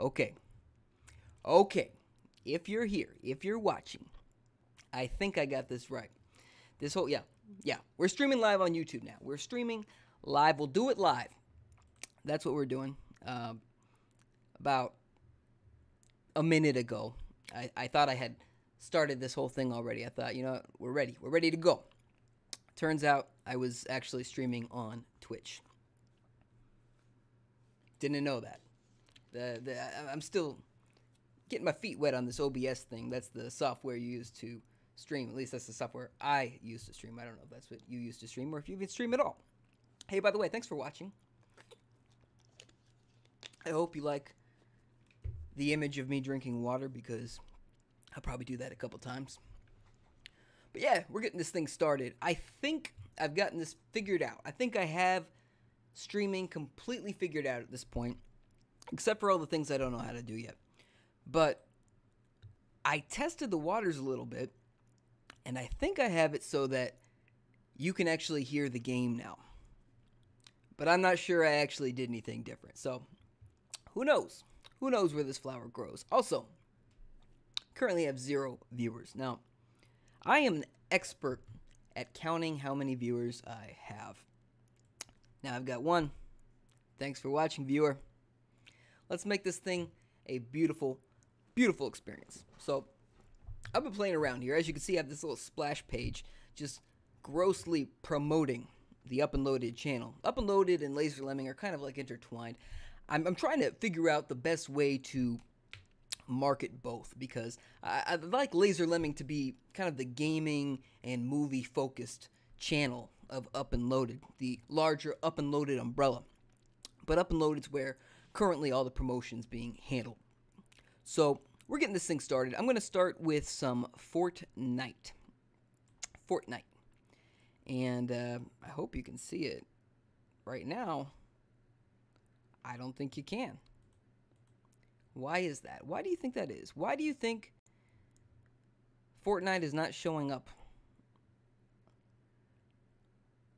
Okay. Okay. If you're here, if you're watching, I think I got this right. This whole, yeah. We're streaming live on YouTube now. We're streaming live. We'll do it live. That's what we're doing. About a minute ago, I thought I had started this whole thing already. I thought, you know what, we're ready. We're ready to go. Turns out I was actually streaming on Twitch. Didn't know that. I'm still getting my feet wet on this OBS thing. That's the software you use to stream. At least that's the software I use to stream. I don't know if that's what you use to stream or if you even stream at all. Hey, by the way, thanks for watching. I hope you like the image of me drinking water because I'll probably do that a couple times. But yeah, we're getting this thing started. I think I've gotten this figured out. I think I have streaming completely figured out at this point, except for all the things I don't know how to do yet. But I tested the waters a little bit, and I think I have it so that you can actually hear the game now. But I'm not sure I actually did anything different. So, who knows? Who knows where this flower grows? Also, currently have 0 viewers. Now, I am an expert at counting how many viewers I have. Now, I've got 1. Thanks for watching, viewer. Let's make this thing a beautiful, beautiful experience. So, I've been playing around here. As you can see, I have this little splash page just grossly promoting the UPNLOADED channel. UPNLOADED and Laser Lemming are kind of like intertwined. I'm trying to figure out the best way to market both because I'd like Laser Lemming to be kind of the gaming and movie focused channel of UPNLOADED, the larger UPNLOADED umbrella. But UPNLOADED's where currently all the promotion's being handled. So we're getting this thing started. I'm going to start with some Fortnite. And I hope you can see it. Right now, I don't think you can. Why is that? Why do you think that is? Why do you think Fortnite is not showing up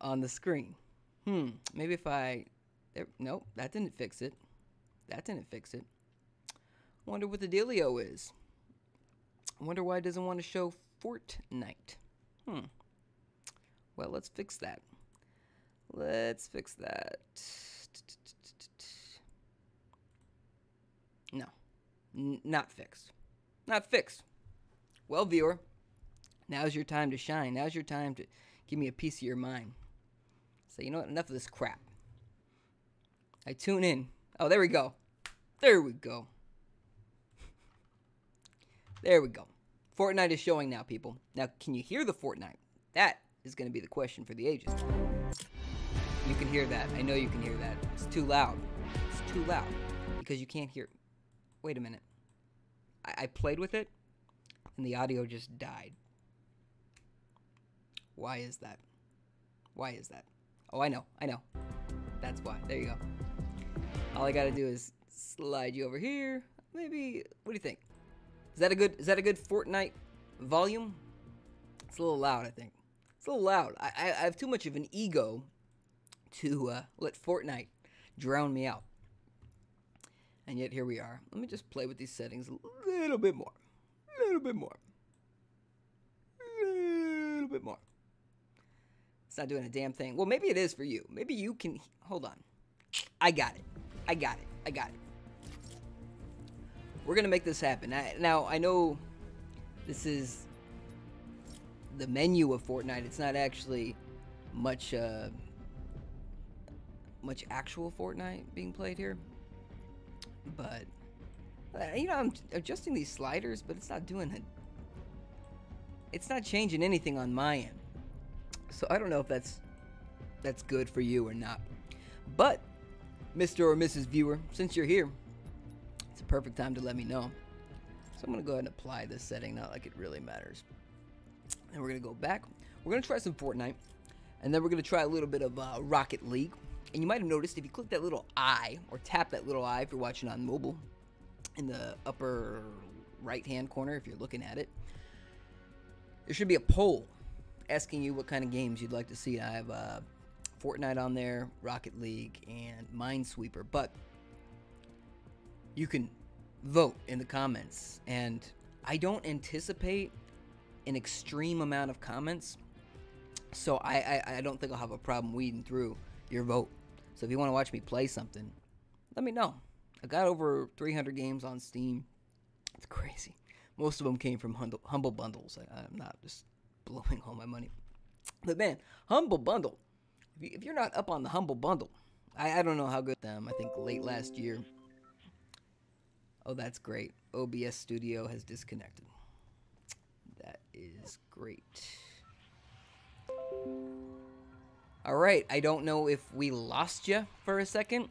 on the screen? Maybe if I... Nope, that didn't fix it. That didn't fix it. I wonder what the dealio is. I wonder why it doesn't want to show Fortnite. Well, let's fix that. Let's fix that. No. Not fixed. Not fixed. Well, viewer, now's your time to shine. Now's your time to give me a piece of your mind. Say, you know what? Enough of this crap. I tune in. Oh, there we go. There we go. There we go. Fortnite is showing now, people. Now, can you hear the Fortnite? That is going to be the question for the ages. You can hear that. I know you can hear that. It's too loud. It's too loud. Because you can't hear... Wait a minute. I played with it, and the audio just died. Why is that? Why is that? Oh, I know. I know. That's why. There you go. All I gotta do is slide you over here. Maybe... What do you think? Is that a good Fortnite volume? It's a little loud, I think. It's a little loud. I have too much of an ego to let Fortnite drown me out. And yet here we are. Let me just play with these settings a little bit more. A little bit more. A little bit more. It's not doing a damn thing. Well, maybe it is for you. Maybe you can... Hold on. I got it. I got it. I got it. We're going to make this happen. Now, I know this is the menu of Fortnite. It's not actually much actual Fortnite being played here. But, you know, I'm adjusting these sliders, but it's not doing it. It's not changing anything on my end. So I don't know if that's good for you or not. But, Mr. or Mrs. Viewer, since you're here, it's a perfect time to let me know. So I'm going to go ahead and apply this setting, not like it really matters. And we're going to go back. We're going to try some Fortnite. And then we're going to try a little bit of Rocket League. And you might have noticed if you click that little eye, or tap that little eye if you're watching on mobile, in the upper right-hand corner if you're looking at it, there should be a poll asking you what kind of games you'd like to see. I have Fortnite on there, Rocket League, and Minesweeper. But you can vote in the comments. And I don't anticipate an extreme amount of comments, so I don't think I'll have a problem weeding through your vote. So if you want to watch me play something, let me know. I got over 300 games on Steam. It's crazy. Most of them came from Humble Bundles. I'm not just blowing all my money. But man, Humble Bundle. If you're not up on the Humble Bundle, I don't know how good them. I think late last year. Oh, that's great. OBS Studio has disconnected. That is great. All right, I don't know if we lost you for a second,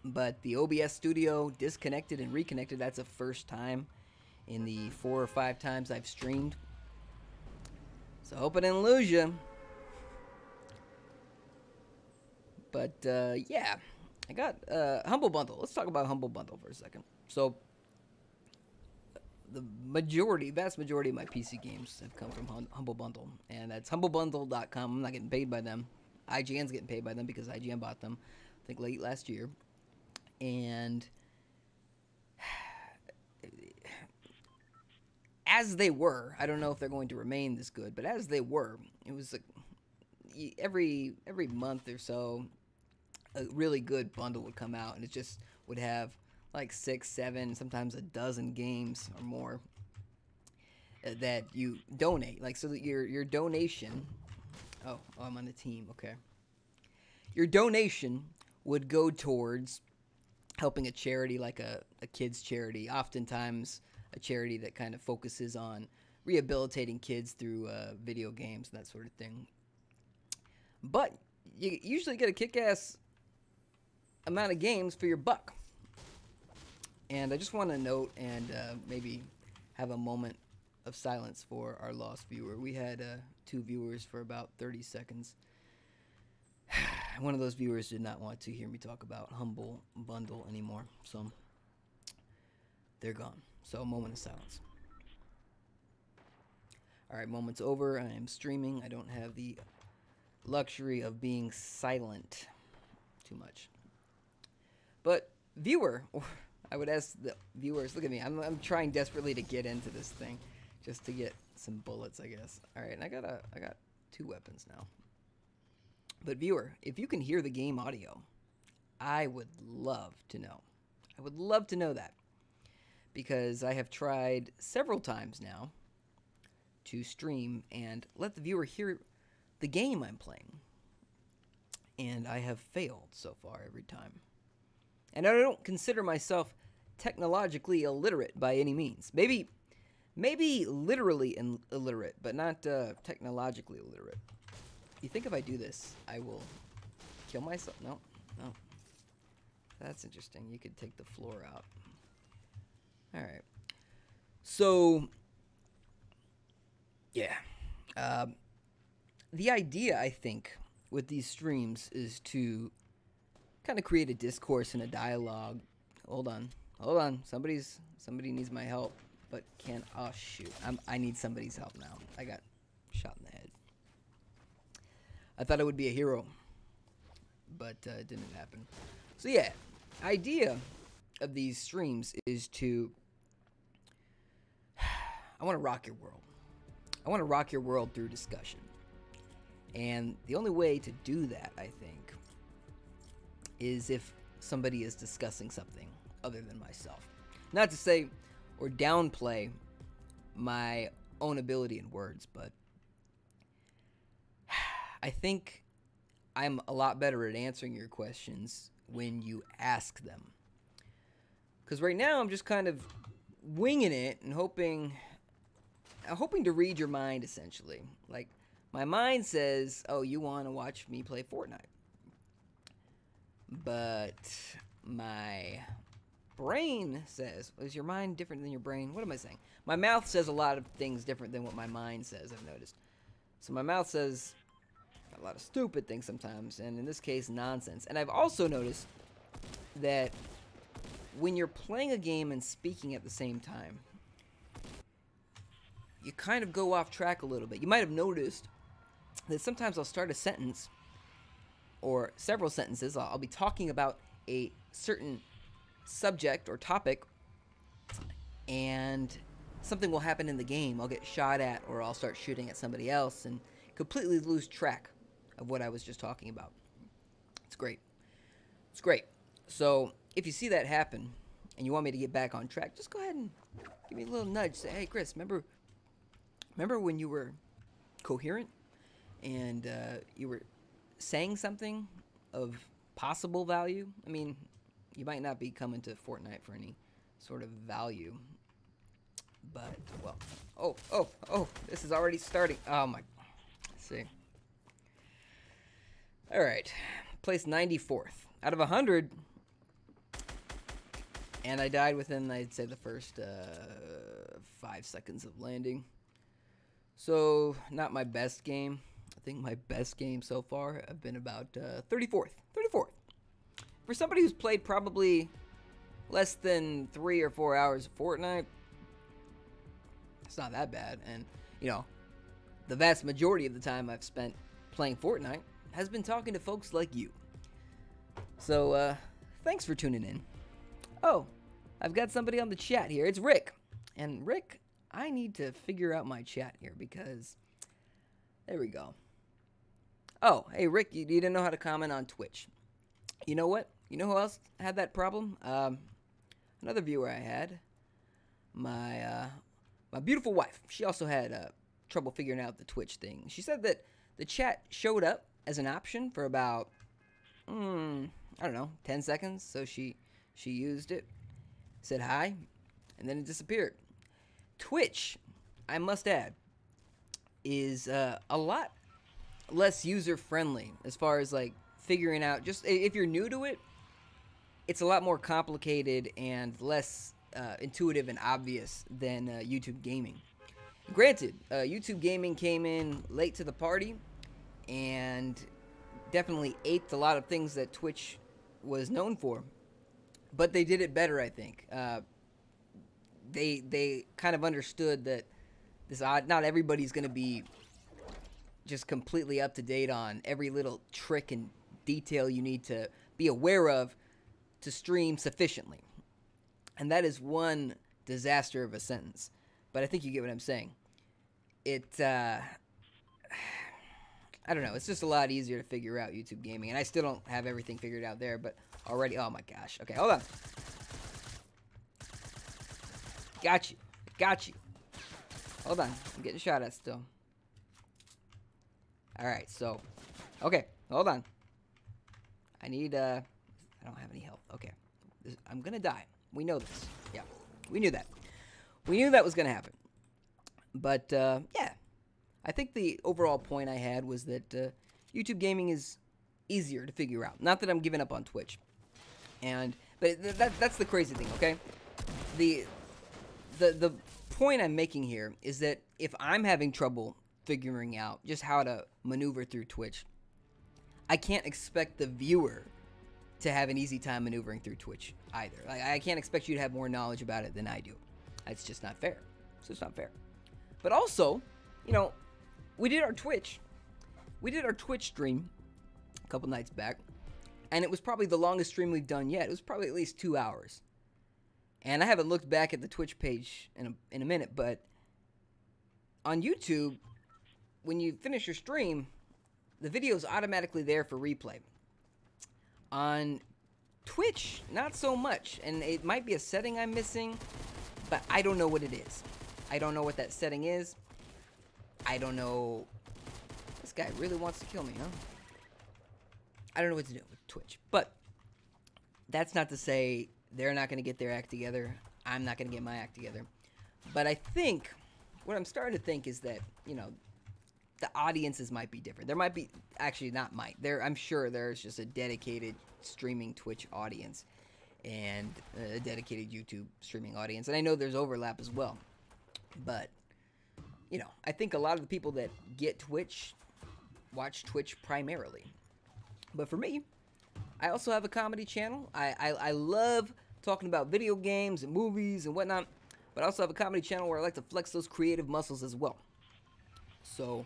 but the OBS Studio disconnected and reconnected. That's the first time in the 4 or 5 times I've streamed. So I hope I didn't lose you. But yeah, I got Humble Bundle. Let's talk about Humble Bundle for a second. So the vast majority of my PC games have come from Humble Bundle, and that's humblebundle.com. I'm not getting paid by them. IGN's getting paid by them because IGN bought them, I think, late last year. And as they were, I don't know if they're going to remain this good, but as they were, it was like every month or so, a really good bundle would come out, and it just would have like 6, 7, sometimes a dozen games or more that you donate. Like, so that your donation, oh, I'm on the team, okay. Your donation would go towards helping a charity, like a kids charity, oftentimes a charity that kind of focuses on rehabilitating kids through video games and that sort of thing. But you usually get a kick-ass amount of games for your buck. And I just want to note and maybe have a moment of silence for our lost viewer. We had 2 viewers for about 30 seconds. One of those viewers did not want to hear me talk about Humble Bundle anymore, so they're gone. So a moment of silence. Alright, moment's over. I am streaming. I don't have the luxury of being silent too much. But viewer, I would ask the viewers, look at me, I'm trying desperately to get into this thing just to get some bullets, I guess. Alright, and I got 2 weapons now. But viewer, if you can hear the game audio, I would love to know. I would love to know that. Because I have tried several times now to stream and let the viewer hear the game I'm playing. And I have failed so far every time. And I don't consider myself technologically illiterate by any means. Maybe literally illiterate, but not technologically illiterate. You think if I do this, I will kill myself? No. That's interesting. You could take the floor out. Alright. So, yeah. The idea, I think, with these streams is to kind of create a discourse and a dialogue. Hold on. Somebody needs my help. But oh shoot. I need somebody's help now. I got shot in the head. I thought I would be a hero. But it didn't happen. So yeah. Idea of these streams is to... I want to rock your world. I want to rock your world through discussion. And the only way to do that, I think, is if somebody is discussing something other than myself. Not to say or downplay my own ability in words, but I think I'm a lot better at answering your questions when you ask them. Because right now I'm just kind of winging it and hoping to read your mind, essentially. Like, my mind says, oh, you want to watch me play Fortnite. But my brain says, is your mind different than your brain? What am I saying? My mouth says a lot of things different than what my mind says, I've noticed. So my mouth says a lot of stupid things sometimes, and in this case, nonsense. And I've also noticed that when you're playing a game and speaking at the same time, you kind of go off track a little bit. You might have noticed that sometimes I'll start a sentence or several sentences. I'll be talking about a certain subject or topic, and something will happen in the game. I'll get shot at, or I'll start shooting at somebody else and completely lose track of what I was just talking about. It's great. It's great. So if you see that happen and you want me to get back on track, just go ahead and give me a little nudge. Say, hey, Chris, remember when you were coherent and you were saying something of possible value? I mean, you might not be coming to Fortnite for any sort of value, but, well, oh, this is already starting. Oh, my, let's see. All right, placed 94th out of 100, and I died within, I'd say, the first 5 seconds of landing. So, not my best game. I think my best game so far have been about 34th. For somebody who's played probably less than 3 or 4 hours of Fortnite, it's not that bad. And, you know, the vast majority of the time I've spent playing Fortnite has been talking to folks like you. So, thanks for tuning in. Oh, I've got somebody on the chat here. It's Rick. And Rick, I need to figure out my chat here because, there we go. Oh, hey Rick, you didn't know how to comment on Twitch. You know what? You know who else had that problem? Another viewer I had. My beautiful wife. She also had trouble figuring out the Twitch thing. She said that the chat showed up as an option for about, I don't know, 10 seconds. So she used it, said hi, and then it disappeared. Twitch, I must add, is a lot less user-friendly as far as, like, figuring out, just if you're new to it, it's a lot more complicated and less intuitive and obvious than YouTube gaming. Granted, YouTube gaming came in late to the party and definitely aped a lot of things that Twitch was known for, but they did it better, I think. They kind of understood that not everybody's going to be just completely up to date on every little trick and detail you need to be aware of to stream sufficiently. And that is one disaster of a sentence. But I think you get what I'm saying. I don't know. It's just a lot easier to figure out YouTube gaming. And I still don't have everything figured out there, but already, oh my gosh. Okay, hold on. Got you. Hold on. I'm getting shot at still. Alright, so. Okay, hold on. I don't have any health. Okay. I'm gonna die. We know this. Yeah, we knew that. We knew that was gonna happen. But, yeah. I think the overall point I had was that YouTube gaming is easier to figure out. Not that I'm giving up on Twitch. But that's the crazy thing, okay? The point I'm making here is that if I'm having trouble figuring out just how to maneuver through Twitch, I can't expect the viewer to have an easy time maneuvering through Twitch either. Like, I can't expect you to have more knowledge about it than I do. It's just not fair. It's just not fair. But also, you know, we did our Twitch stream a couple nights back, and it was probably the longest stream we've done yet. It was probably at least 2 hours. And I haven't looked back at the Twitch page in a minute, but on YouTube, when you finish your stream, the video is automatically there for replay. On Twitch, not so much, and it might be a setting I'm missing, but I don't know what it is. I don't know what that setting is. I don't know. This guy really wants to kill me, huh? I don't know what to do with Twitch, but that's not to say they're not going to get their act together. I'm not going to get my act together. But I think, what I'm starting to think is that, you know, the audiences might be different. There might be, actually not might. I'm sure there's just a dedicated streaming Twitch audience and a dedicated YouTube streaming audience. And I know there's overlap as well. But, you know, I think a lot of the people that get Twitch watch Twitch primarily. But for me, I also have a comedy channel. I love talking about video games and movies and whatnot, but I also have a comedy channel where I like to flex those creative muscles as well. So,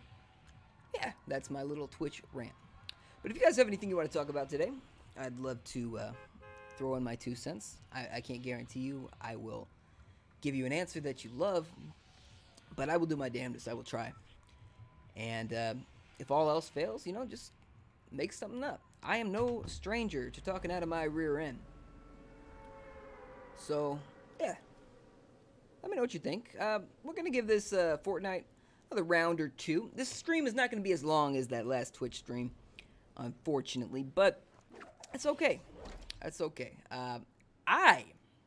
yeah, that's my little Twitch rant. But if you guys have anything you want to talk about today, I'd love to throw in my 2 cents. I can't guarantee you I will give you an answer that you love, but I will do my damnedest. I will try. And if all else fails, you know, just make something up. I am no stranger to talking out of my rear end. So, yeah. Let me know what you think. We're going to give this Fortnite another round or two. This stream is not going to be as long as that last Twitch stream, unfortunately, but it's okay. That's okay.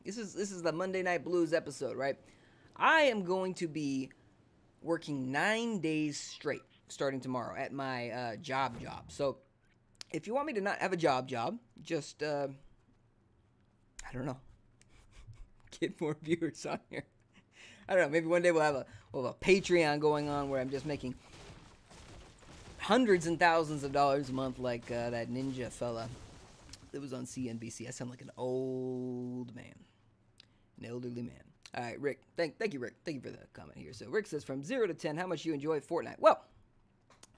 This is the Monday Night Blues episode, right? I am going to be working 9 days straight starting tomorrow at my job. So if you want me to not have a job, just I don't know, get more viewers on here. I don't know. Maybe one day we'll have a Patreon going on where I'm just making hundreds and thousands of dollars a month, like that ninja fella that was on CNBC. I sound like an old man, an elderly man. All right, Rick. Thank you, Rick. Thank you for the comment here. So Rick says, from 0 to 10, how much you enjoy Fortnite? Well,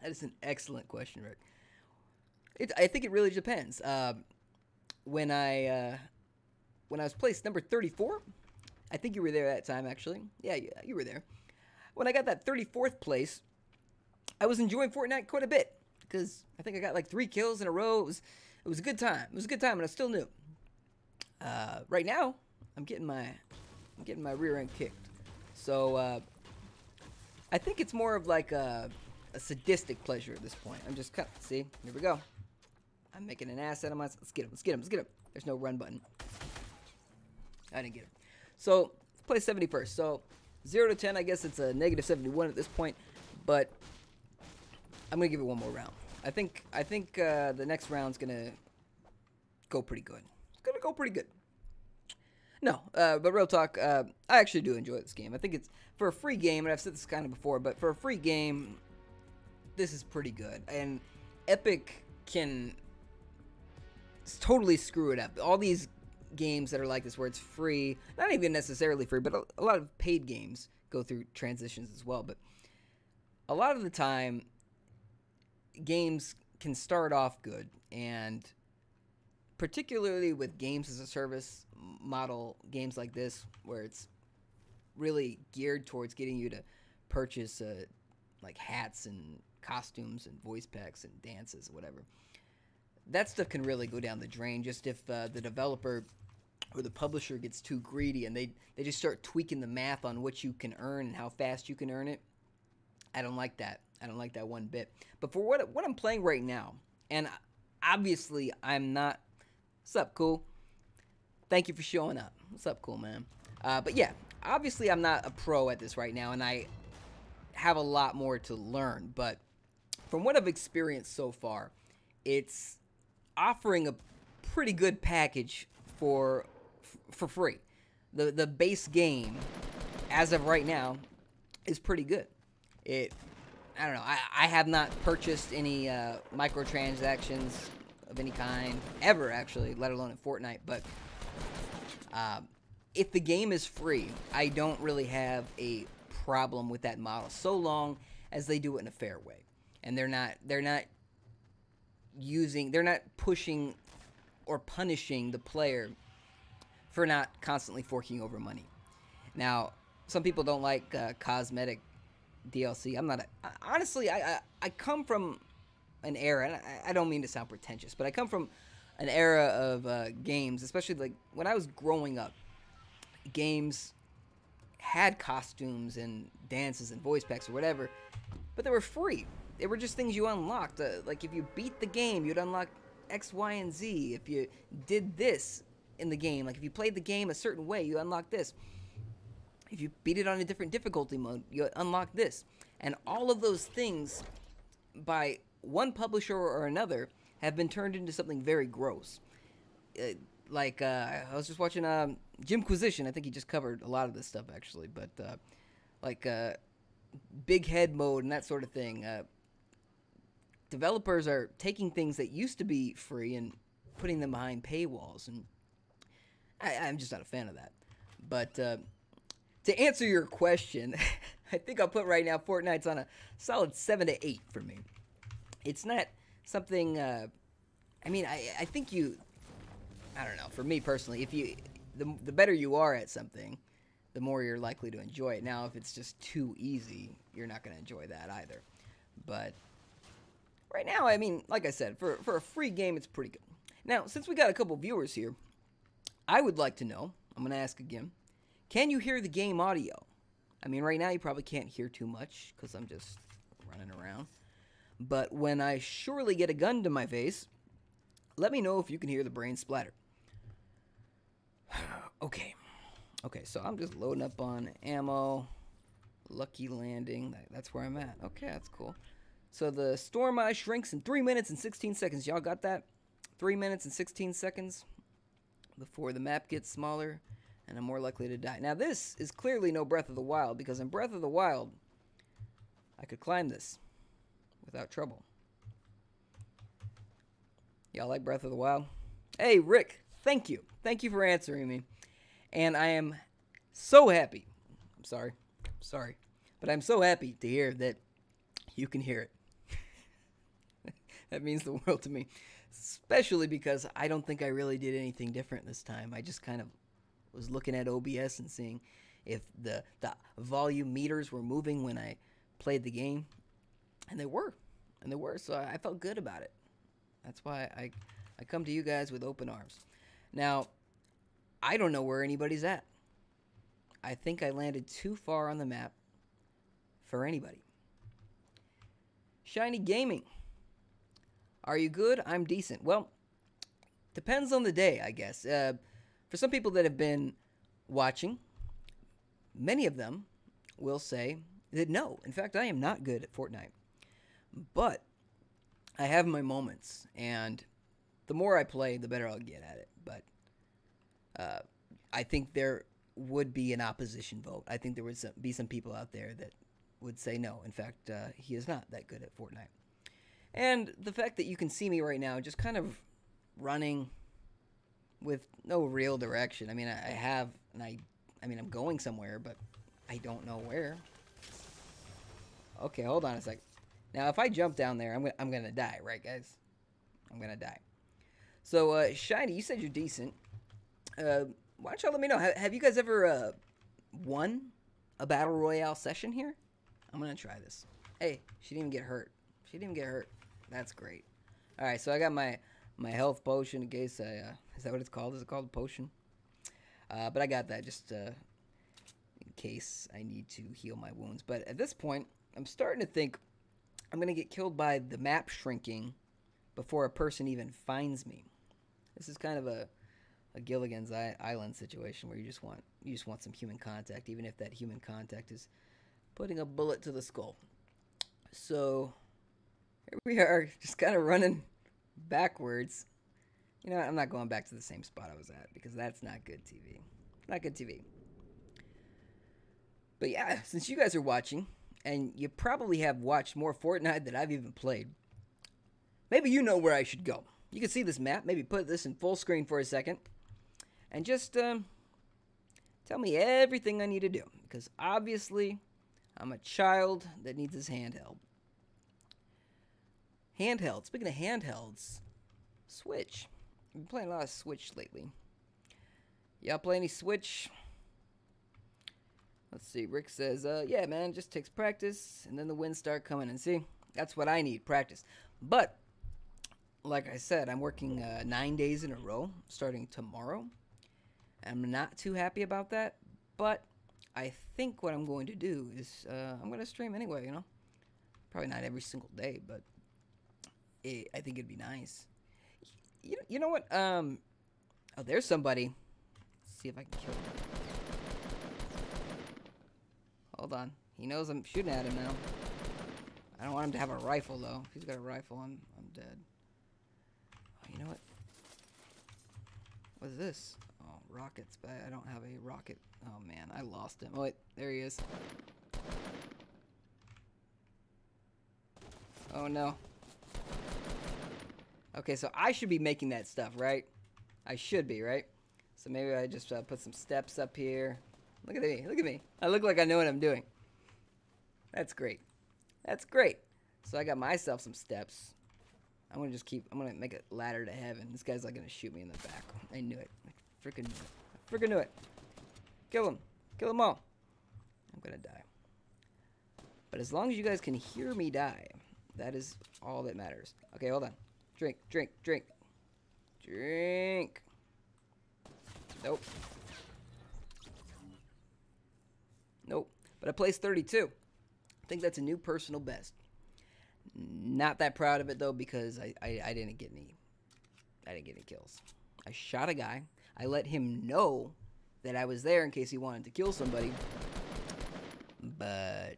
that is an excellent question, Rick. I think it really depends. When I was placed number 34. I think you were there that time, actually. Yeah, you were there. When I got that 34th place, I was enjoying Fortnite quite a bit because I think I got like 3 kills in a row. It was a good time. It was a good time, and I still new. Right now, I'm getting my rear end kicked. So I think it's more of like a sadistic pleasure at this point. I'm just see, here we go. I'm making an ass out of myself. Let's get him. There's no run button. I didn't get him. So, play 71st. So, 0 to 10, I guess it's a negative 71 at this point. But I'm going to give it one more round. I think the next round's going to go pretty good. It's going to go pretty good. No, but real talk, I actually do enjoy this game. I think it's, for a free game, and I've said this kind of before, but for a free game, this is pretty good. And Epic can totally screw it up. All these games that are like this where it's free, not even necessarily free, but a lot of paid games go through transitions as well. But a lot of the time, games can start off good, and particularly with games as a service model games like this, where it's really geared towards getting you to purchase like hats and costumes and voice packs and dances, whatever. That stuff can really go down the drain just if the developer or the publisher gets too greedy and they just start tweaking the math on what you can earn and how fast you can earn it. I don't like that. I don't like that one bit. But for what I'm playing right now, and obviously I'm not... What's up, cool? Thank you for showing up. What's up, cool, man? But yeah, obviously I'm not a pro at this right now, and I have a lot more to learn. But from what I've experienced so far, it's offering a pretty good package for free. The base game, as of right now, is pretty good. I don't know. I have not purchased any microtransactions of any kind ever, actually, let alone in Fortnite. But if the game is free, I don't really have a problem with that model, so long as they do it in a fair way, and they're not pushing or punishing the player for not constantly forking over money. Now, some people don't like cosmetic DLC. I'm not honestly, I come from an era, and I don't mean to sound pretentious, but I come from an era of games, especially like when I was growing up, games had costumes and dances and voice packs or whatever, but they were free. They were just things you unlocked. Like if you beat the game, you'd unlock X, Y, and Z. If you did this in the game, like if you played the game a certain way, you unlock this. If you beat it on a different difficulty mode, you unlock this. And all of those things, by one publisher or another, have been turned into something very gross. I was just watching Jimquisition. I think he just covered a lot of this stuff, actually. But big head mode and that sort of thing. Developers are taking things that used to be free and putting them behind paywalls, and I'm just not a fan of that. But to answer your question, I think I'll put right now Fortnite's on a solid 7 to 8 for me. It's not something. I mean, I think you. I don't know. For me personally, if you the better you are at something, the more you're likely to enjoy it. Now, if it's just too easy, you're not going to enjoy that either. But right now, I mean, like I said, for a free game, it's pretty good. Now, since we got a couple viewers here, I would like to know, I'm going to ask again, can you hear the game audio? I mean, right now you probably can't hear too much because I'm just running around. But when I surely get a gun to my face, let me know if you can hear the brain splatter. Okay, so I'm just loading up on ammo. Lucky landing, that's where I'm at. Okay, that's cool. So the storm eye shrinks in 3 minutes and 16 seconds. Y'all got that? 3 minutes and 16 seconds before the map gets smaller and I'm more likely to die. Now this is clearly no Breath of the Wild, because in Breath of the Wild I could climb this without trouble. Y'all like Breath of the Wild? Hey Rick, thank you. Thank you for answering me. And I am so happy. I'm sorry, but I'm so happy to hear that you can hear it. That means the world to me. Especially because I don't think I really did anything different this time. I just kind of was looking at OBS and seeing if the volume meters were moving when I played the game. And they were. So I felt good about it. That's why I come to you guys with open arms. Now, I don't know where anybody's at. I think I landed too far on the map for anybody. Shiny Gaming. Are you good? I'm decent. Well, depends on the day, I guess. For some people that have been watching, many of them will say that no. In fact, I am not good at Fortnite. But I have my moments, and the more I play, the better I'll get at it. But I think there would be an opposition vote. I think there would be some people out there that would say no. In fact, he is not that good at Fortnite. And the fact that you can see me right now just kind of running with no real direction. I mean, I'm going somewhere, but I don't know where. Okay, hold on a sec. Now, if I jump down there, I'm gonna die, right, guys? I'm gonna die. So, Shiny, you said you're decent. Why don't y'all let me know? Have you guys ever won a battle royale session here? I'm gonna try this. Hey, she didn't even get hurt. That's great. All right, so I got my health potion in case I is that what it's called? Is it called a potion? But I got that just in case I need to heal my wounds. But at this point, I'm starting to think I'm gonna get killed by the map shrinking before a person even finds me. This is kind of a Gilligan's Island situation where you just want some human contact, even if that human contact is putting a bullet to the skull. So here we are, just kind of running backwards. You know, I'm not going back to the same spot I was at because that's not good TV. Not good TV. But yeah, since you guys are watching, and you probably have watched more Fortnite than I've even played, maybe you know where I should go. You can see this map. Maybe put this in full screen for a second. And just tell me everything I need to do. Because obviously, I'm a child that needs his handheld. Handheld. Speaking of handhelds, Switch. I've been playing a lot of Switch lately. Y'all play any Switch? Let's see. Rick says, yeah, man, just takes practice, and then the wins start coming. And see, that's what I need, practice. But, like I said, I'm working 9 days in a row, starting tomorrow. I'm not too happy about that, but I think what I'm going to do is I'm going to stream anyway, you know. Probably not every single day, but I think it'd be nice. You know what? Oh, there's somebody. Let's see if I can kill him. Hold on. He knows I'm shooting at him now. I don't want him to have a rifle, though. If he's got a rifle, I'm dead. Oh, you know what? What's this? Oh, rockets, but I don't have a rocket. Oh, man, I lost him. Oh, wait, there he is. Oh, no. Okay, so I should be making that stuff, right? I should be, right? So maybe I just put some steps up here. Look at me. Look at me. I look like I know what I'm doing. That's great. That's great. So I got myself some steps. I'm going to make a ladder to heaven. This guy's like going to shoot me in the back. I knew it. I freaking knew it. I freaking knew it. Kill him. Kill them all. I'm gonna die. But as long as you guys can hear me die, that is all that matters. Okay, hold on. Drink, drink, drink. Drink. Nope. Nope. But I placed 32. I think that's a new personal best. Not that proud of it though, because I didn't get any. I didn't get any kills. I shot a guy. I let him know that I was there in case he wanted to kill somebody. But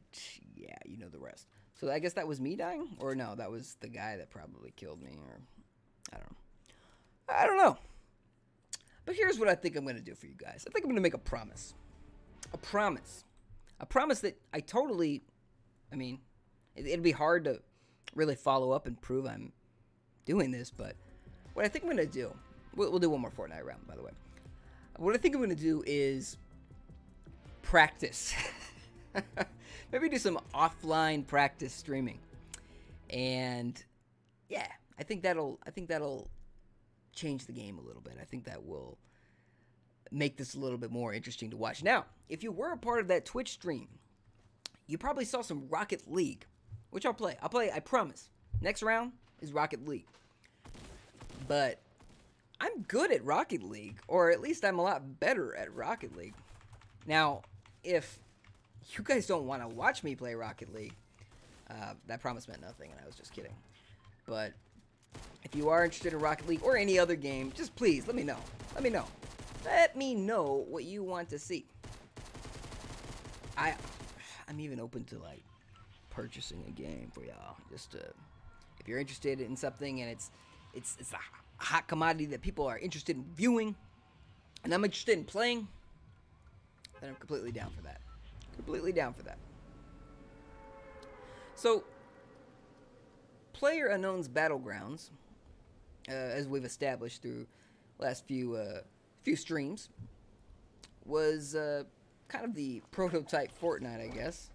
yeah, you know the rest. So I guess that was me dying, or no, that was the guy that probably killed me, or I don't know. I don't know. But here's what I think I'm gonna do for you guys. I think I'm gonna make a promise. A promise. A promise that I totally. I mean, it'd be hard to really follow up and prove I'm doing this, but what I think I'm going to do, we'll do one more Fortnite round, by the way. What I think I'm going to do is practice. Maybe do some offline practice streaming. And yeah, I think that'll change the game a little bit. I think that will make this a little bit more interesting to watch. Now, if you were a part of that Twitch stream, you probably saw some Rocket League, which I'll play. I promise. Next round is Rocket League. But I'm good at Rocket League, or at least I'm a lot better at Rocket League. Now, if you guys don't want to watch me play Rocket League, that promise meant nothing, and I was just kidding. But if you are interested in Rocket League or any other game, just please let me know. Let me know. Let me know what you want to see. I'm even open to like purchasing a game for y'all. Just if you're interested in something and it's a hot commodity that people are interested in viewing, and I'm interested in playing, then I'm completely down for that. Completely down for that. So, PlayerUnknown's Battlegrounds, as we've established through last few streams, was kind of the prototype Fortnite, I guess,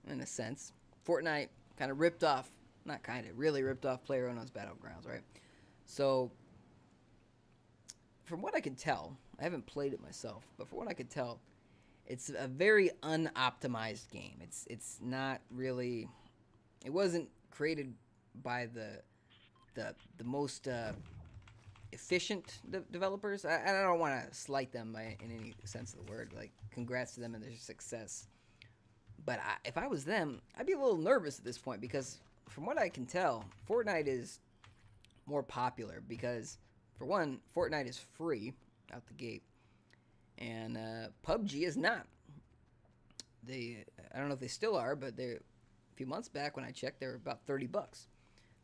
in a sense. Fortnite kind of ripped off, not kind of, really ripped off PlayerUnknown's Battlegrounds, right? So, from what I can tell, I haven't played it myself, but from what I could tell, it's a very unoptimized game. It's not really, it wasn't created by the most efficient developers. I don't want to slight them in any sense of the word. Like, congrats to them and their success. But if I was them, I'd be a little nervous at this point, because from what I can tell, Fortnite is more popular because, for one, Fortnite is free out the gate, and PUBG is not. I don't know if they still are, but a few months back when I checked, they were about $30.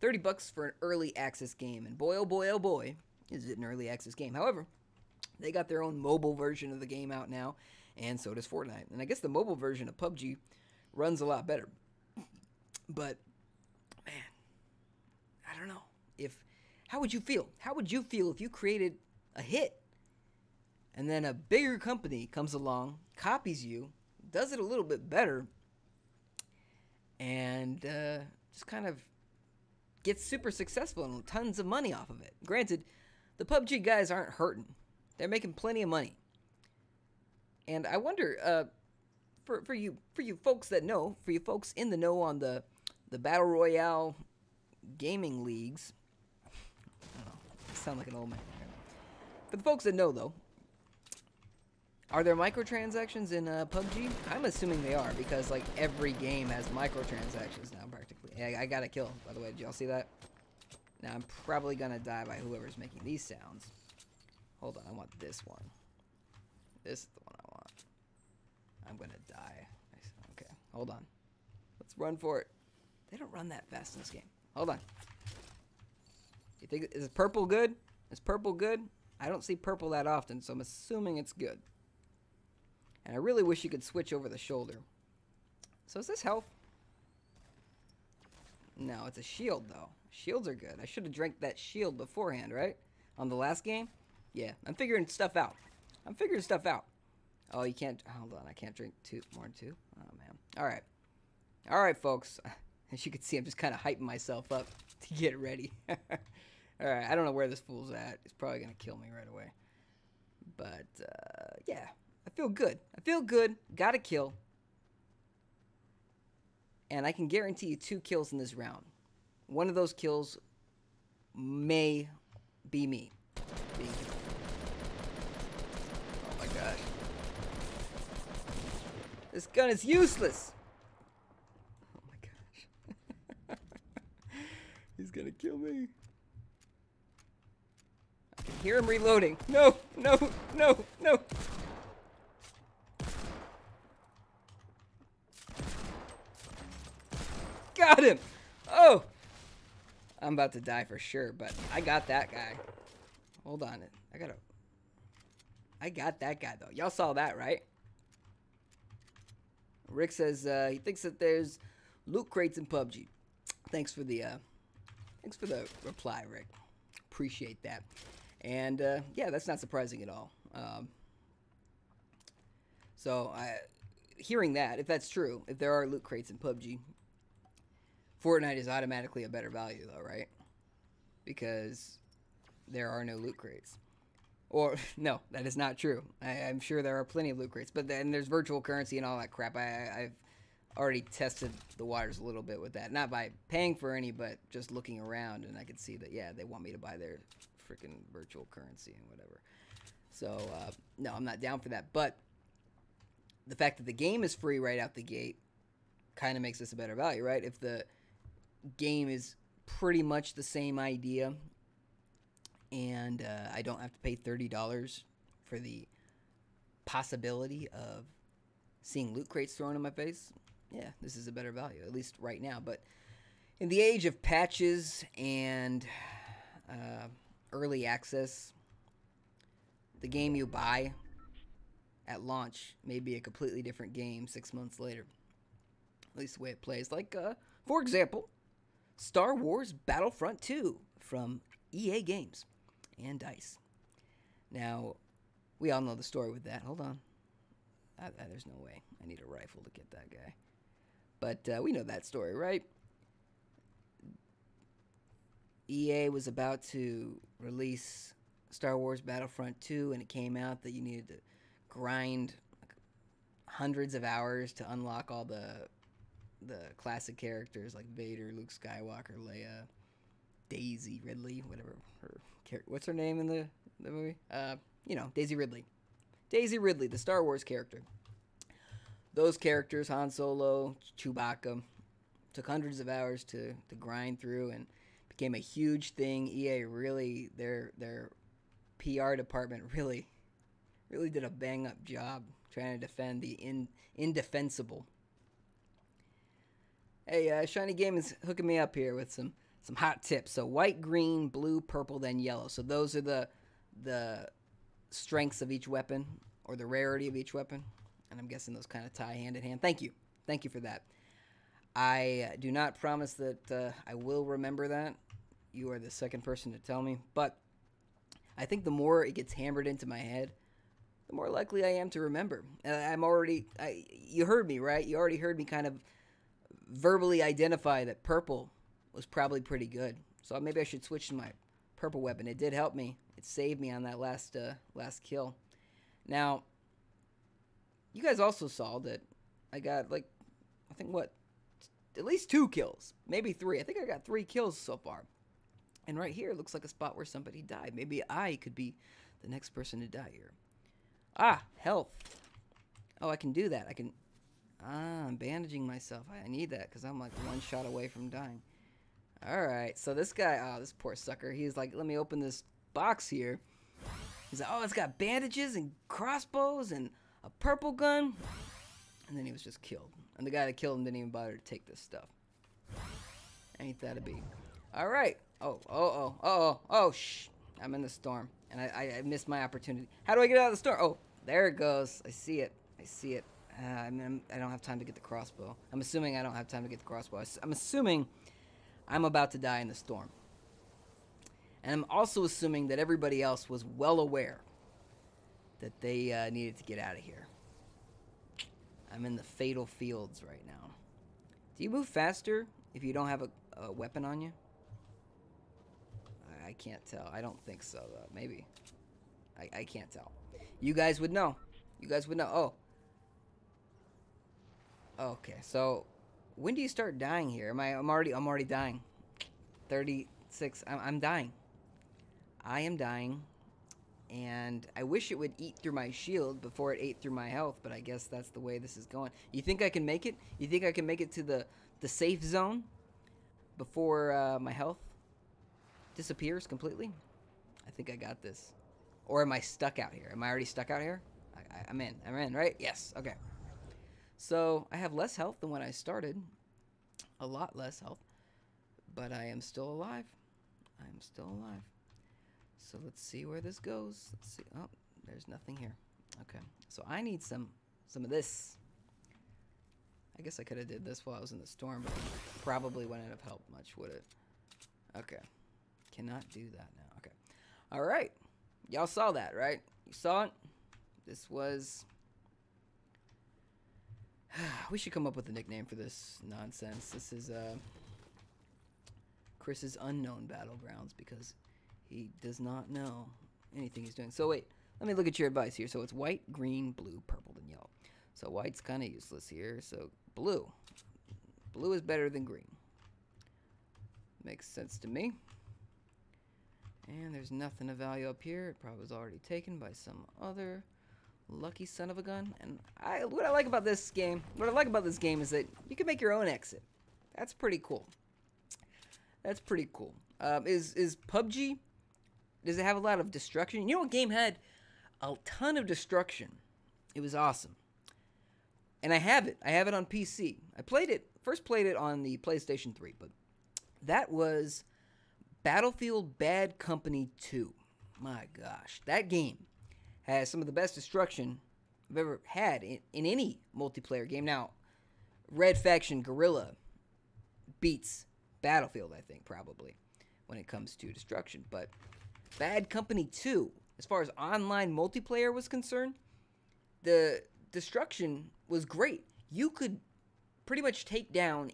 $30 for an early access game, and boy, oh boy, oh boy, is it an early access game. However, they got their own mobile version of the game out now, and so does Fortnite. And I guess the mobile version of PUBG runs a lot better. But, man, I don't know. How would you feel? How would you feel if you created a hit, and then a bigger company comes along, copies you, does it a little bit better, and just kind of gets super successful and tons of money off of it? Granted, the PUBG guys aren't hurting. They're making plenty of money. And I wonder, for you folks that know, for you folks in the know on the Battle Royale gaming leagues, I don't know, I sound like an old man. For the folks that know, though, are there microtransactions in PUBG? I'm assuming they are, because like every game has microtransactions now, practically. Hey, I got a kill, by the way. Did y'all see that? Now I'm probably gonna die by whoever's making these sounds. Hold on, I want this one. This is the one I want. I'm gonna die. Okay, hold on. Let's run for it. They don't run that fast in this game. Hold on. You think, is purple good? Is purple good? I don't see purple that often, so I'm assuming it's good. And I really wish you could switch over the shoulder. So is this health? No, it's a shield, though. Shields are good. I should have drank that shield beforehand, right? On the last game? Yeah, I'm figuring stuff out. I'm figuring stuff out. Oh, you can't... Hold on, I can't drink more than two? Oh, man. Alright. Alright, folks. As you can see, I'm just kind of hyping myself up to get ready. Alright, I don't know where this fool's at. He's probably going to kill me right away. But, yeah. I feel good. I feel good. Got a kill. And I can guarantee you 2 kills in this round. One of those kills may be me. Oh my gosh. This gun is useless. Oh my gosh. He's gonna kill me. I can hear him reloading. No, no, no, no. Got him. Oh. I'm about to die for sure, but I got that guy. Hold on. I got that guy, though. Y'all saw that, right? Rick says he thinks that there's loot crates in PUBG. Thanks for the reply, Rick. Appreciate that. And yeah, that's not surprising at all. So hearing that, if that's true, if there are loot crates in PUBG, Fortnite is automatically a better value, though, right? Because there are no loot crates. Or, no, that is not true. I'm sure there are plenty of loot crates. But then there's virtual currency and all that crap. I've already tested the waters a little bit with that. Not by paying for any, but just looking around. And I could see that, yeah, they want me to buy their freaking virtual currency and whatever. So, no, I'm not down for that. But the fact that the game is free right out the gate kind of makes this a better value, right? If the game is pretty much the same idea and I don't have to pay $30 for the possibility of seeing loot crates thrown in my face, yeah, this is a better value, at least right now. But in the age of patches and early access, the game you buy at launch may be a completely different game 6 months later. At least the way it plays. Like, for example, Star Wars Battlefront 2 from EA Games and DICE. Now, we all know the story with that. Hold on. There's no way. I need a rifle to get that guy. But we know that story, right? EA was about to release Star Wars Battlefront 2, and it came out that you needed to grind hundreds of hours to unlock all the classic characters like Vader, Luke Skywalker, Leia, Daisy Ridley, whatever what's her name in the movie? You know, Daisy Ridley. Daisy Ridley, the Star Wars character. Those characters, Han Solo, Chewbacca, took hundreds of hours to grind through and became a huge thing. EA really, their PR department really did a bang up job trying to defend the indefensible. Hey, Shiny Game is hooking me up here with some hot tips. So white, green, blue, purple, then yellow. So those are the strengths of each weapon or the rarity of each weapon. And I'm guessing those kind of tie hand in hand. Thank you. Thank you for that. I do not promise that I will remember that. You are the second person to tell me. But I think the more it gets hammered into my head, the more likely I am to remember. You heard me, right? You already heard me kind of verbally identify that purple was probably pretty good. So maybe I should switch to my purple weapon. It did help me. It saved me on that last kill. Now, you guys also saw that I got, like, I think, at least 2 kills. Maybe 3. I think I got 3 kills so far. And right here looks like a spot where somebody died. Maybe I could be the next person to die here. Ah, health. Oh, I can do that. I'm bandaging myself. I need that because I'm like 1 shot away from dying. Alright, so this guy, this poor sucker, he's like, let me open this box here. He's like, oh, it's got bandages and crossbows and a purple gun. And then he was just killed. And the guy that killed him didn't even bother to take this stuff. Ain't that a beat. Alright. Oh, shh. I'm in the storm. And I missed my opportunity. How do I get out of the storm? Oh, there it goes. I see it. I don't have time to get the crossbow. I'm assuming I don't have time to get the crossbow. I'm assuming I'm about to die in the storm. And I'm also assuming that everybody else was well aware that they needed to get out of here. I'm in the fatal fields right now. Do you move faster if you don't have a weapon on you? I can't tell. I don't think so, though. Maybe. I can't tell. You guys would know. You guys would know. Oh. Okay, so when do you start dying here? I'm already dying. 36. I'm dying. I am dying. And I wish it would eat through my shield before it ate through my health, but I guess that's the way this is going. You think I can make it? You think I can make it to the safe zone before my health disappears completely? I think I got this. Or am I stuck out here? Am I already stuck out here? I'm in. I'm in, right? Yes. Okay. So I have less health than when I started. A lot less health. But I am still alive. I'm still alive. So let's see where this goes. Let's see. Oh, there's nothing here. Okay. So I need some of this. I guess I could have did this while I was in the storm, but probably wouldn't have helped much, would it? Okay. Cannot do that now. Okay. All right. Y'all saw that, right? You saw it? This was... we should come up with a nickname for this nonsense. This is Chris's unknown battlegrounds because he does not know anything he's doing. So wait, let me look at your advice here. So it's white, green, blue, purple, and yellow. So white's kind of useless here. So blue. Blue is better than green. Makes sense to me. And there's nothing of value up here. It probably was already taken by some other lucky son of a gun. And what I like about this game is that you can make your own exit. That's pretty cool. That's pretty cool. Is PUBG... does it have a lot of destruction? You know what game had a ton of destruction? It was awesome. And I have it. I have it on PC. I first played it on the PlayStation 3, but that was Battlefield Bad Company 2. My gosh. That game has some of the best destruction I've ever had in any multiplayer game. Now, Red Faction Guerrilla beats Battlefield, I think, probably, when it comes to destruction. But Bad Company 2, as far as online multiplayer was concerned, the destruction was great. You could pretty much take down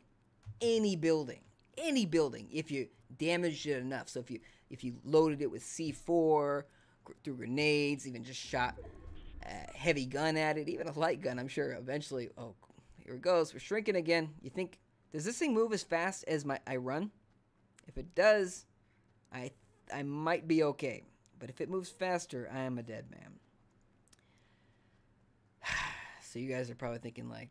any building if you damaged it enough. So if you loaded it with C4, threw grenades, even just shot a heavy gun at it, even a light gun, I'm sure eventually. Oh, here it goes. We're shrinking again. You think, does this thing move as fast as I run? If it does, I might be okay. But if it moves faster, I am a dead man. So you guys are probably thinking, like,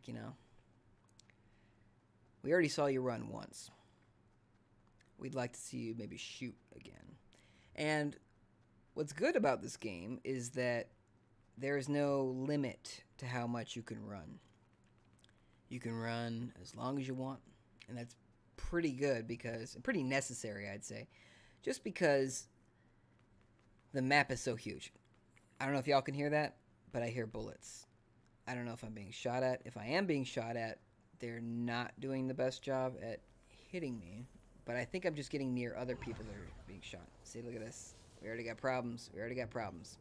we already saw you run once. We'd like to see you maybe shoot again. And what's good about this game is that there is no limit to how much you can run. You can run as long as you want. And that's pretty good because, pretty necessary, I'd say. Just because the map is so huge. I don't know if y'all can hear that, but I hear bullets. I don't know if I'm being shot at. If I am being shot at, they're not doing the best job at hitting me. But I think I'm just getting near other people that are being shot. See, look at this. We already got problems. We already got problems.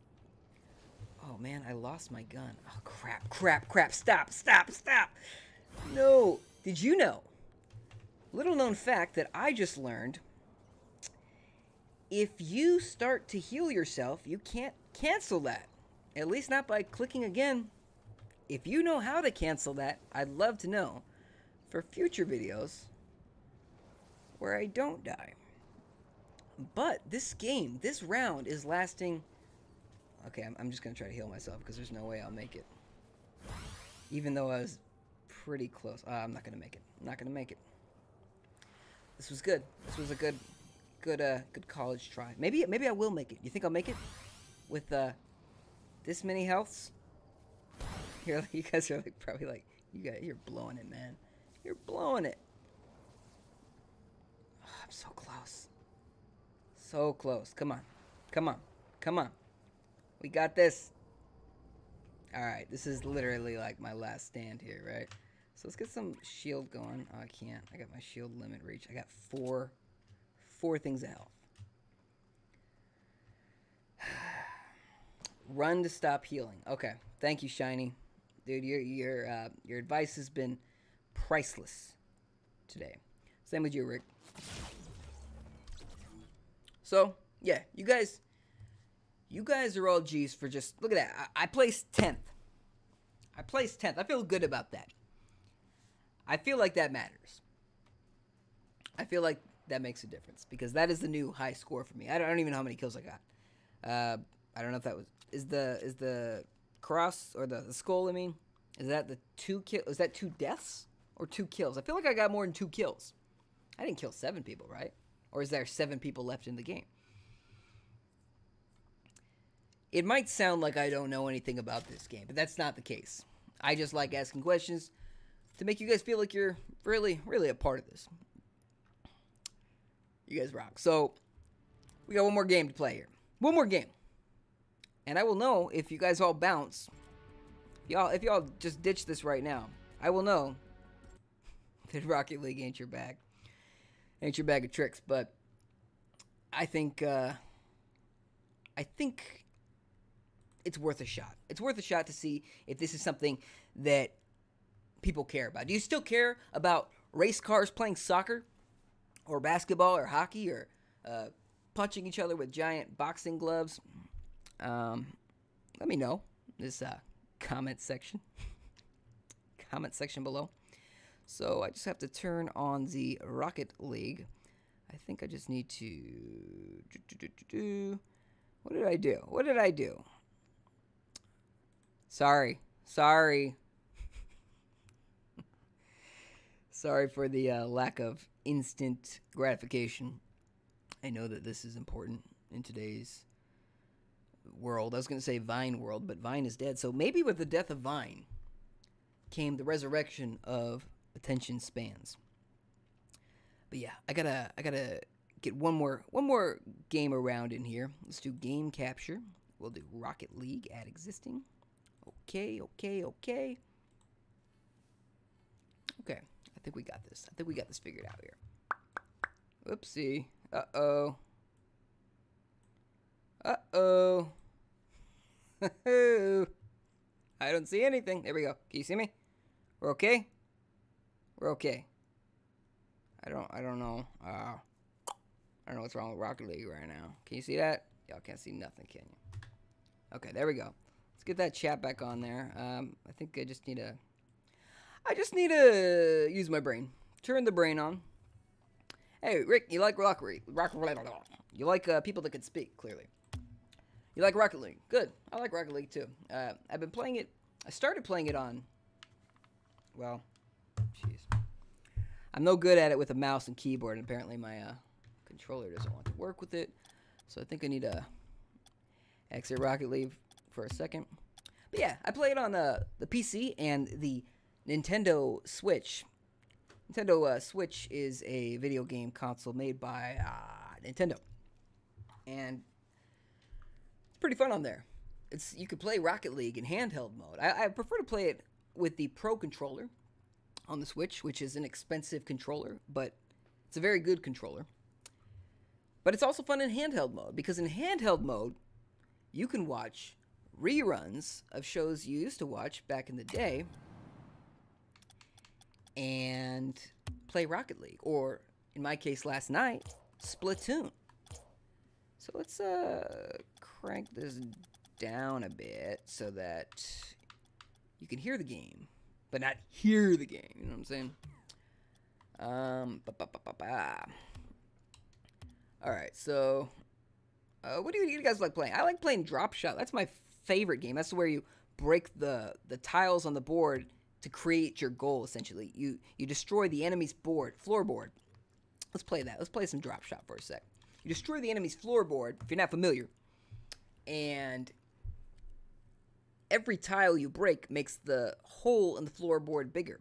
Oh, man, I lost my gun. Oh, crap, crap, crap. Stop, stop, stop. No. Did you know? Little known fact that I just learned. If you start to heal yourself, you can't cancel that. At least not by clicking again. If you know how to cancel that, I'd love to know for future videos where I don't die. But this game, this round is lasting... Okay, I'm just going to try to heal myself because there's no way I'll make it. Even though I was pretty close. I'm not going to make it. I'm not going to make it. This was good. This was a good college try. Maybe I will make it. You think I'll make it with this many healths? You guys are probably like, you're blowing it, man. You're blowing it. Oh, I'm so close. So close. Come on. Come on. Come on. We got this. All right. This is literally like my last stand here, right? So let's get some shield going. Oh, I can't. I got my shield limit reach. I got four things of health. Run to stop healing. Okay. Thank you, Shiny. Dude, your advice has been priceless today. Same with you, Rick. So, yeah, you guys are all G's for just, look at that. I placed 10th. I placed 10th. I feel good about that. I feel like that matters. I feel like that makes a difference because that is the new high score for me. I don't even know how many kills I got. I don't know if that was is the cross or the skull. I mean, is that the 2 kill? Is that 2 deaths or 2 kills? I feel like I got more than 2 kills. I didn't kill 7 people, right? Or is there 7 people left in the game? It might sound like I don't know anything about this game, but that's not the case. I just like asking questions to make you guys feel like you're really, really a part of this. You guys rock. So, we got one more game to play here. One more game. And I will know if you guys all bounce. If y'all just ditch this right now, I will know that Rocket League ain't your bag. Ain't your bag of tricks, but I think it's worth a shot. It's worth a shot to see if this is something that people care about. Do you still care about race cars playing soccer or basketball or hockey or punching each other with giant boxing gloves? Let me know. This comment section. Comment section below. So I just have to turn on the Rocket League. I think I just need to... What did I do? What did I do? Sorry. Sorry. Sorry for the lack of instant gratification. I know that this is important in today's world. I was going to say Vine world, but Vine is dead. So maybe with the death of Vine came the resurrection of attention spans. But yeah, I gotta get one more game around in here. Let's do game capture. We'll do Rocket League, add existing. Okay. Okay, I think we got this. I think we got this figured out here. Whoopsie. Uh-oh. Uh-oh. I don't see anything. There we go. Can you see me? We're okay? We're okay. I don't know. I don't know what's wrong with Rocket League right now. Can you see that? Y'all can't see nothing, can you? Okay, there we go. Let's get that chat back on there. I think I just need to use my brain. Turn the brain on. Hey, Rick, you like Rocket League? You like people that can speak, clearly. You like Rocket League? Good. I like Rocket League, too. I've been playing it. I started playing it on... Well, jeez. I'm no good at it with a mouse and keyboard, and apparently my controller doesn't want to work with it. So I think I need to exit Rocket League for a second. But yeah, I play it on the PC and the Nintendo Switch. Nintendo Switch is a video game console made by Nintendo. And it's pretty fun on there. You could play Rocket League in handheld mode. I prefer to play it with the Pro controller on the Switch, which is an expensive controller, but it's a very good controller. But it's also fun in handheld mode, because in handheld mode, you can watch reruns of shows you used to watch back in the day and play Rocket League, or in my case last night, Splatoon. So let's crank this down a bit so that you can hear the game, but not hear the game. You know what I'm saying? All right, so what do you guys like playing? I like playing Drop Shot. That's my favorite game. That's where you break the tiles on the board to create your goal, essentially. You destroy the enemy's floorboard. Let's play that. Let's play some Drop Shot for a sec. You destroy the enemy's floorboard, if you're not familiar, and every tile you break makes the hole in the floorboard bigger,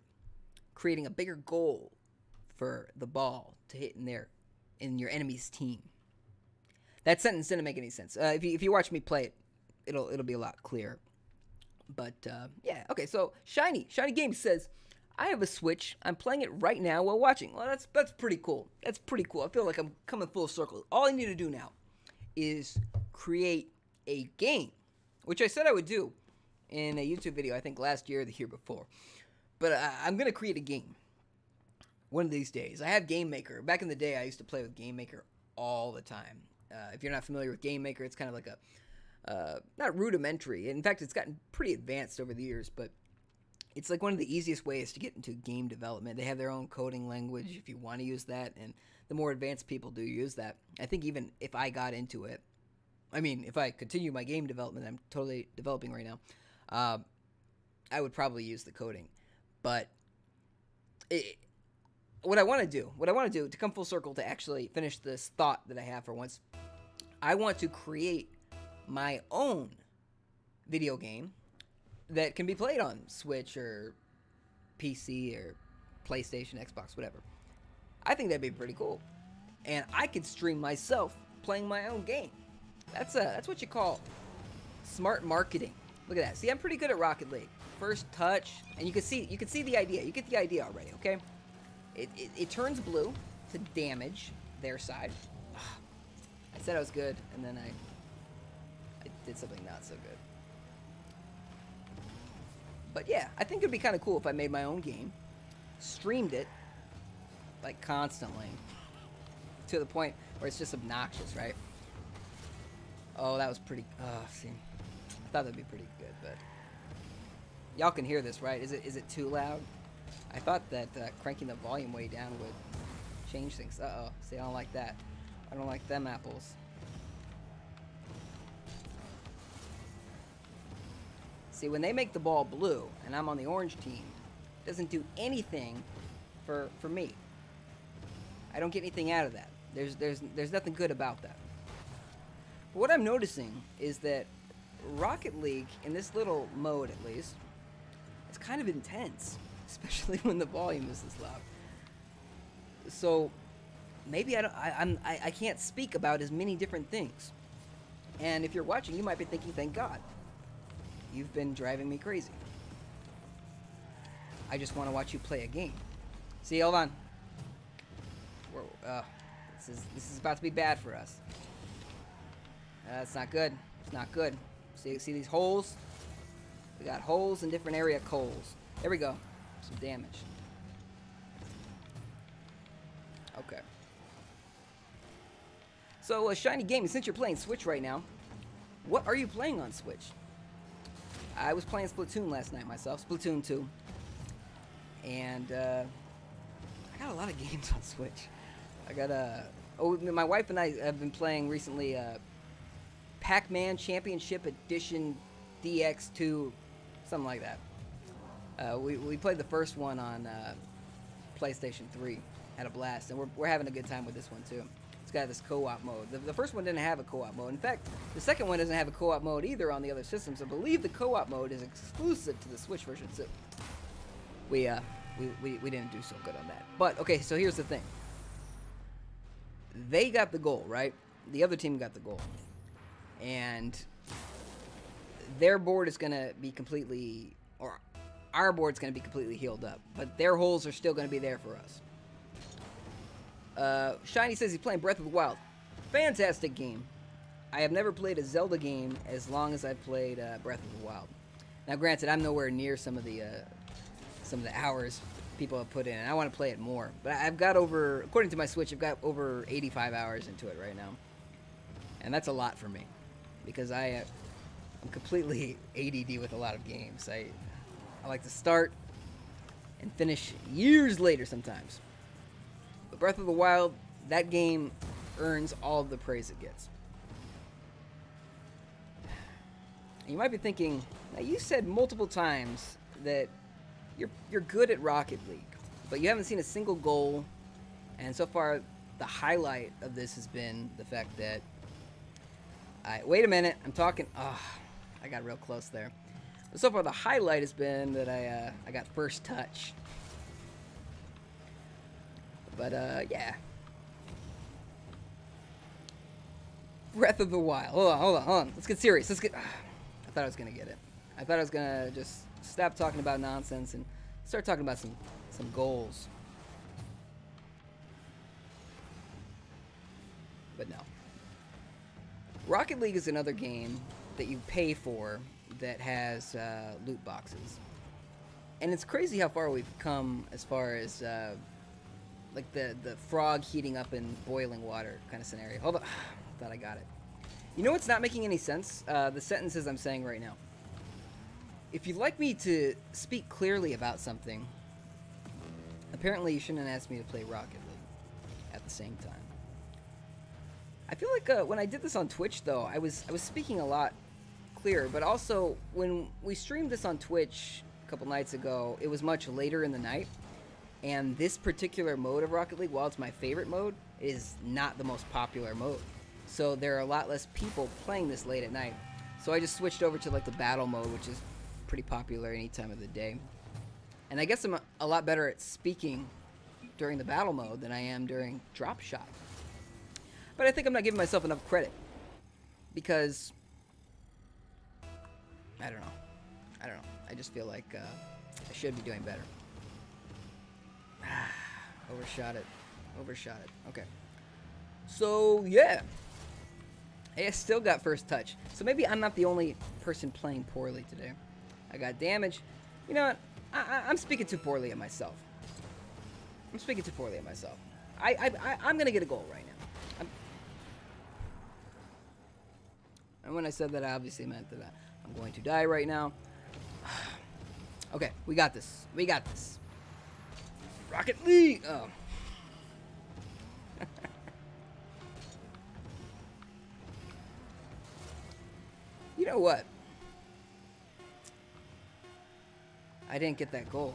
creating a bigger goal for the ball to hit in your enemy's team. That sentence didn't make any sense. If you watch me play it, it'll be a lot clearer. But yeah, okay. So Shiny Games says, I have a Switch. I'm playing it right now while watching. Well, that's pretty cool. That's pretty cool. I feel like I'm coming full circle. All I need to do now is create a game, which I said I would do in a YouTube video, I think last year or the year before. But I'm going to create a game one of these days. I have Game Maker. Back in the day, I used to play with Game Maker all the time. If you're not familiar with Game Maker, it's kind of like a, not rudimentary. In fact, it's gotten pretty advanced over the years, but It's like one of the easiest ways to get into game development. They have their own coding language if you want to use that, and the more advanced people do use that. I think even if I got into it, I mean, if I continue my game development, I'm totally developing right now, I would probably use the coding. But what I want to do to come full circle to actually finish this thought that I have for once, I want to create my own video game that can be played on Switch or PC or PlayStation, Xbox, whatever. I think that'd be pretty cool. And I could stream myself playing my own game. That's what you call smart marketing. Look at that. See, I'm pretty good at Rocket League. First touch, and you can see the idea. You get the idea already, okay? It turns blue to damage their side. I said I was good, and then I did something not so good. But yeah, I think it'd be kind of cool if I made my own game, streamed it, like constantly, to the point where it's just obnoxious, right? Oh, that was pretty. See, I thought that'd be pretty good, but y'all can hear this, right? Is it too loud? I thought that cranking the volume way down would change things. Uh-oh. See, I don't like that. I don't like them apples. See, when they make the ball blue, and I'm on the orange team, it doesn't do anything for me. I don't get anything out of that. There's nothing good about that. But what I'm noticing is that Rocket League, in this little mode at least, it's kind of intense, especially when the volume is this loud. So maybe I can't speak about as many different things. And if you're watching, you might be thinking, thank God. You've been driving me crazy. I just want to watch you play a game. See, hold on. This is about to be bad for us. It's not good. It's not good. See these holes? We got holes in different area coals. There we go. Some damage. Okay. So, Shiny Gaming, since you're playing Switch right now, what are you playing on Switch? I was playing Splatoon last night myself, Splatoon 2. And, I got a lot of games on Switch. I got, my wife and I have been playing recently, Pac-Man Championship Edition DX2, something like that. We played the first one on PlayStation 3, had a blast, and we're having a good time with this one too. It's got this co-op mode. The first one didn't have a co-op mode. In fact, the second one doesn't have a co-op mode either on the other systems. I believe the co-op mode is exclusive to the Switch version, so we didn't do so good on that. But okay, so here's the thing. They got the goal, right? The other team got the goal. And their board is going to be completely, or our board's going to be completely healed up. But their holes are still going to be there for us. Shiny says he's playing Breath of the Wild. Fantastic game. I have never played a Zelda game as long as I've played Breath of the Wild. Now, granted, I'm nowhere near some of the hours people have put in, and I want to play it more. But I've got over, according to my Switch, I've got over 85 hours into it right now. And that's a lot for me, because I'm completely ADD with a lot of games. I like to start and finish years later sometimes. But Breath of the Wild, that game earns all of the praise it gets. And you might be thinking, now you said multiple times that you're good at Rocket League, but you haven't seen a single goal, and so far the highlight of this has been the fact that wait a minute, I'm talking. Oh, I got real close there. But so far, the highlight has been that I got first touch. But yeah, Breath of the Wild. Hold on. Let's get serious. I thought I was gonna get it. I thought I was gonna just stop talking about nonsense and start talking about some goals. But no. Rocket League is another game that you pay for that has loot boxes. And it's crazy how far we've come as far as like the frog heating up in boiling water kind of scenario. Hold on. I thought I got it. You know what's not making any sense? The sentences I'm saying right now. If you'd like me to speak clearly about something, apparently you shouldn't ask me to play Rocket League at the same time. I feel like when I did this on Twitch, though, I was speaking a lot clearer, but also when we streamed this on Twitch a couple nights ago, it was much later in the night, and this particular mode of Rocket League, while it's my favorite mode, is not the most popular mode. So there are a lot less people playing this late at night. So I just switched over to like the battle mode, which is pretty popular any time of the day. And I guess I'm a lot better at speaking during the battle mode than I am during drop shot. But I think I'm not giving myself enough credit because I don't know. I just feel like I should be doing better. Overshot it. Okay. So yeah. Hey, I still got first touch. So maybe I'm not the only person playing poorly today. I got damage. You know what? I'm speaking too poorly at myself. I'm gonna get a goal right now. And when I said that, I obviously meant that I'm going to die right now. Okay, we got this. Rocket League! Oh. You know what? I didn't get that goal.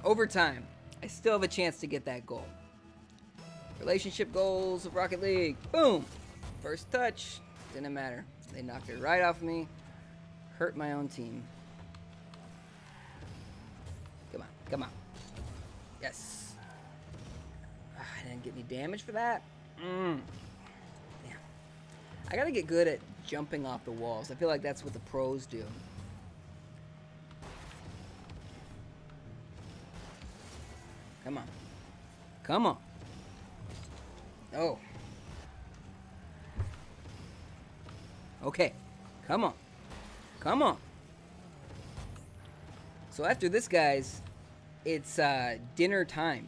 Overtime. I still have a chance to get that goal. Relationship goals of Rocket League. Boom! First touch. Didn't matter. They knocked it right off me. Hurt my own team. Come on. Yes. I didn't get any damage for that. Damn. I gotta get good at jumping off the walls. I feel like that's what the pros do. Come on. Oh. Okay. Come on. So after this, guys, it's dinner time.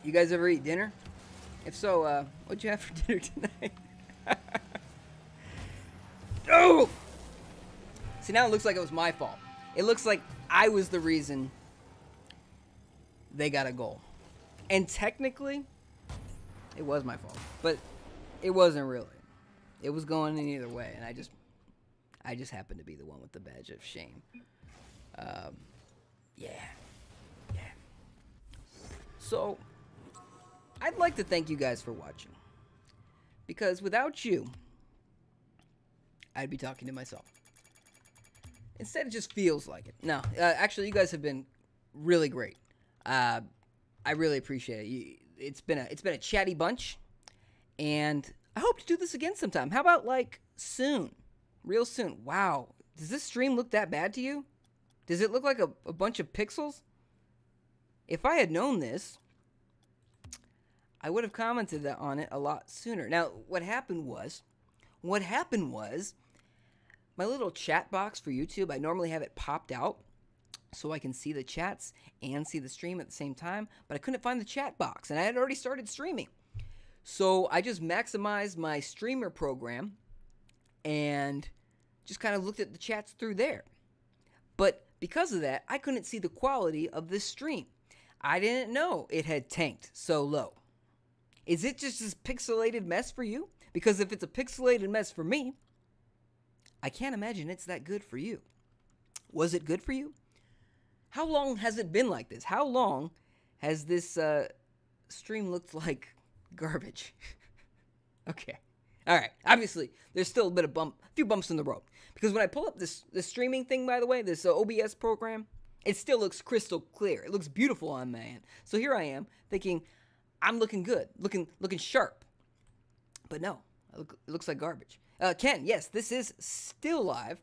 You guys ever eat dinner? If so, what'd you have for dinner tonight? Oh! See, now it looks like it was my fault. It looks like I was the reason they got a goal. And technically, it was my fault. But it wasn't really. It was going in either way, and I just happened to be the one with the badge of shame. Yeah. So, I'd like to thank you guys for watching. Because without you, I'd be talking to myself. Instead, it just feels like it. No, actually, you guys have been really great. I really appreciate it. It's been a chatty bunch, and I hope to do this again sometime. How about like soon, real soon? Wow, does this stream look that bad to you? Does it look like a bunch of pixels? If I had known this, I would have commented on it a lot sooner. Now, what happened was, my little chat box for YouTube, I normally have it popped out so I can see the chats and see the stream at the same time, but I couldn't find the chat box, and I had already started streaming. So I just maximized my streamer program and just kind of looked at the chats through there. But because of that, I couldn't see the quality of this stream. I didn't know it had tanked so low. Is it just this pixelated mess for you? Because if it's a pixelated mess for me, I can't imagine it's that good for you. Was it good for you? How long has it been like this? How long has this stream looked like garbage? Okay. All right. Obviously, there's still a few bumps in the road. Because when I pull up this streaming thing, by the way, this OBS program, it still looks crystal clear. It looks beautiful on my end. So here I am thinking, I'm looking good, looking sharp. But no, it looks like garbage. Ken, yes, this is still live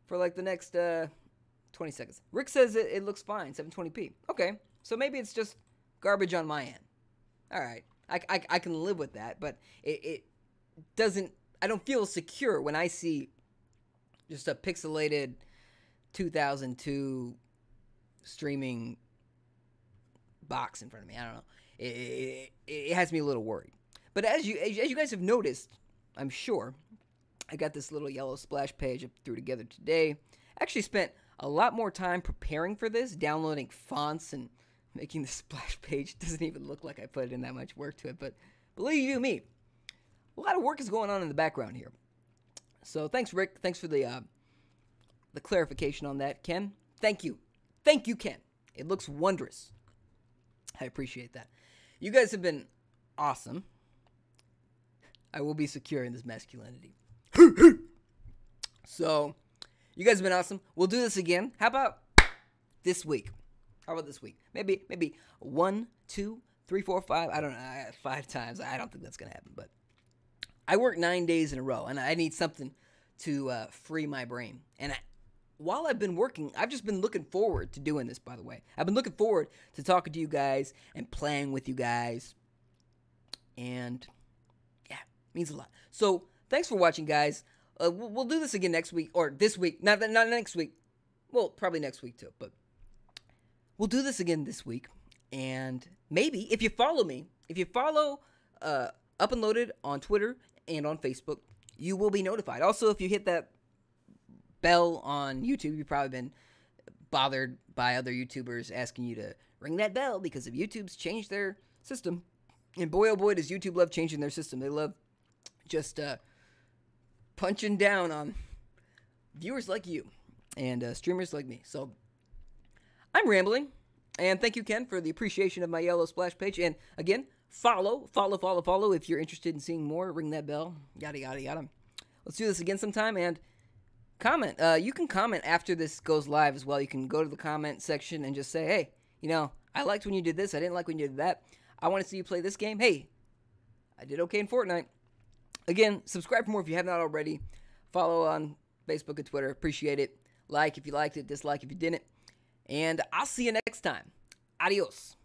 for like the next 20 seconds. Rick says it looks fine, 720p. Okay, so maybe it's just garbage on my end. All right, I can live with that, but it doesn't, I don't feel secure when I see just a pixelated 2002 streaming box in front of me. I don't know. It has me a little worried. But as you guys have noticed, I'm sure, I got this little yellow splash page I threw together today. I actually spent a lot more time preparing for this, downloading fonts and making the splash page. It doesn't even look like I put in that much work to it, but believe you me, a lot of work is going on in the background here. So thanks, Rick. Thanks for the clarification on that. Ken, thank you. Thank you, Ken. It looks wondrous. I appreciate that. You guys have been awesome. I will be secure in this masculinity. So, you guys have been awesome. We'll do this again. How about this week? Maybe 1, 2, 3, 4, 5. I don't know. 5 times. I don't think that's going to happen. But I work 9 days in a row, and I need something to free my brain. And while I've been working, I've just been looking forward to doing this, by the way. I've been looking forward to talking to you guys and playing with you guys. And, yeah, it means a lot. So, thanks for watching, guys. We'll do this again next week, or this week. Not next week. Well, probably next week, too. But we'll do this again this week. And maybe, if you follow me, if you follow UPNLOADED on Twitter and on Facebook, you will be notified. Also, if you hit that bell on YouTube, you've probably been bothered by other YouTubers asking you to ring that bell because of YouTube's changed their system. And boy, oh boy, does YouTube love changing their system. They love just punching down on viewers like you and streamers like me. So I'm rambling. And thank you, Ken, for the appreciation of my yellow splash page. And again, follow if you're interested in seeing more. Ring that bell. Yada, yada, yada. Let's do this again sometime. And comment. You can comment after this goes live as well. You can go to the comment section and just say, hey, you know, I liked when you did this. I didn't like when you did that. I want to see you play this game. Hey, I did okay in Fortnite. Again, subscribe for more if you have not already. Follow on Facebook and Twitter. Appreciate it. Like if you liked it. Dislike if you didn't. And I'll see you next time. Adios.